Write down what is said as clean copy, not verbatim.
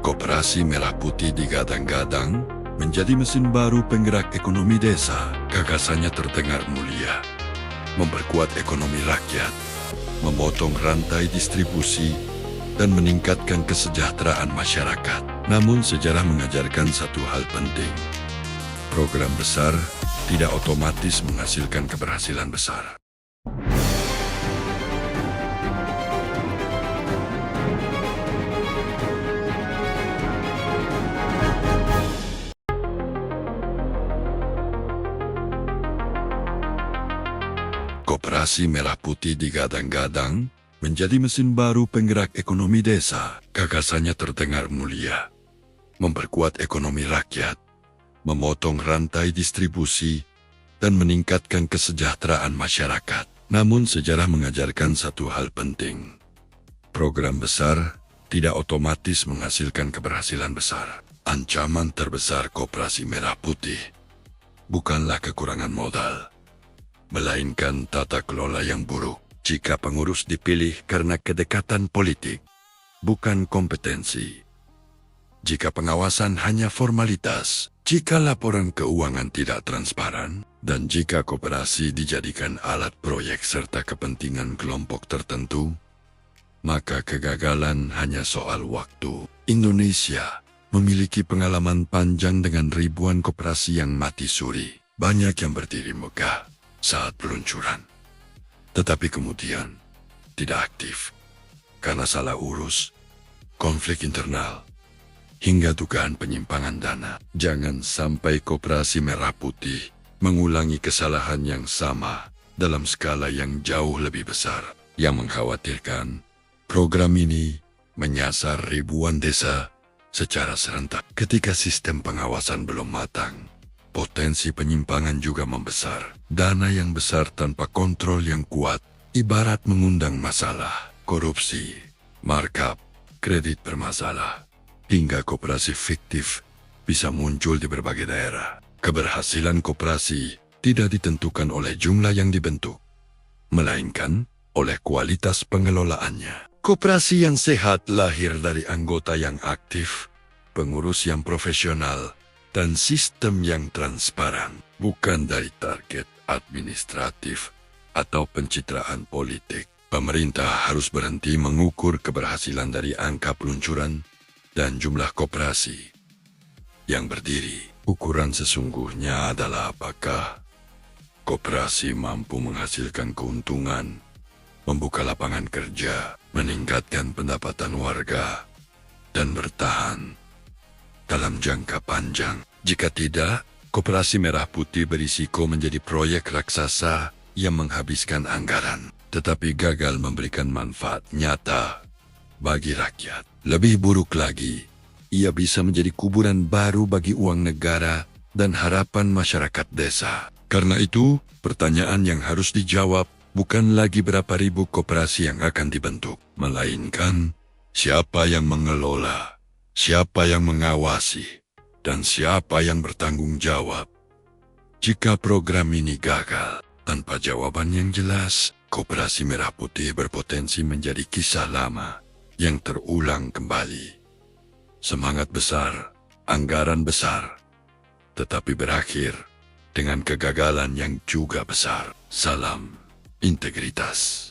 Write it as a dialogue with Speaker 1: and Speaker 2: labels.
Speaker 1: Koperasi Merah Putih digadang-gadang menjadi mesin baru penggerak ekonomi desa. Gagasannya terdengar mulia, memperkuat ekonomi rakyat, memotong rantai distribusi, dan meningkatkan kesejahteraan masyarakat. Namun sejarah mengajarkan satu hal penting. Program besar tidak otomatis menghasilkan keberhasilan besar. Koperasi Merah Putih digadang-gadang menjadi mesin baru penggerak ekonomi desa. Gagasannya terdengar mulia, memperkuat ekonomi rakyat, memotong rantai distribusi, dan meningkatkan kesejahteraan masyarakat. Namun sejarah mengajarkan satu hal penting. Program besar tidak otomatis menghasilkan keberhasilan besar. Ancaman terbesar Koperasi Merah Putih bukanlah kekurangan modal, melainkan tata kelola yang buruk. Jika pengurus dipilih karena kedekatan politik, bukan kompetensi. Jika pengawasan hanya formalitas, jika laporan keuangan tidak transparan, dan jika koperasi dijadikan alat proyek serta kepentingan kelompok tertentu, maka kegagalan hanya soal waktu. Indonesia memiliki pengalaman panjang dengan ribuan koperasi yang mati suri. Banyak yang berdiri megah saat peluncuran, tetapi kemudian tidak aktif karena salah urus, konflik internal, hingga dugaan penyimpangan dana. Jangan sampai Koperasi Merah Putih mengulangi kesalahan yang sama dalam skala yang jauh lebih besar. Yang mengkhawatirkan, program ini menyasar ribuan desa secara serentak. Ketika sistem pengawasan belum matang, potensi penyimpangan juga membesar. Dana yang besar tanpa kontrol yang kuat ibarat mengundang masalah, korupsi, markup, kredit bermasalah, hingga koperasi fiktif bisa muncul di berbagai daerah. Keberhasilan koperasi tidak ditentukan oleh jumlah yang dibentuk, melainkan oleh kualitas pengelolaannya. Koperasi yang sehat lahir dari anggota yang aktif, pengurus yang profesional, dan sistem yang transparan, bukan dari target administratif atau pencitraan politik. Pemerintah harus berhenti mengukur keberhasilan dari angka peluncuran dan jumlah koperasi yang berdiri. Ukuran sesungguhnya adalah apakah koperasi mampu menghasilkan keuntungan, membuka lapangan kerja, meningkatkan pendapatan warga, dan bertahan dalam jangka panjang. Jika tidak, Koperasi Merah Putih berisiko menjadi proyek raksasa yang menghabiskan anggaran, tetapi gagal memberikan manfaat nyata bagi rakyat. Lebih buruk lagi, ia bisa menjadi kuburan baru bagi uang negara dan harapan masyarakat desa. Karena itu, pertanyaan yang harus dijawab bukan lagi berapa ribu koperasi yang akan dibentuk, melainkan siapa yang mengelola, siapa yang mengawasi, dan siapa yang bertanggung jawab. Jika program ini gagal, tanpa jawaban yang jelas, Koperasi Merah Putih berpotensi menjadi kisah lama yang terulang kembali. Semangat besar, anggaran besar, tetapi berakhir dengan kegagalan yang juga besar. Salam integritas.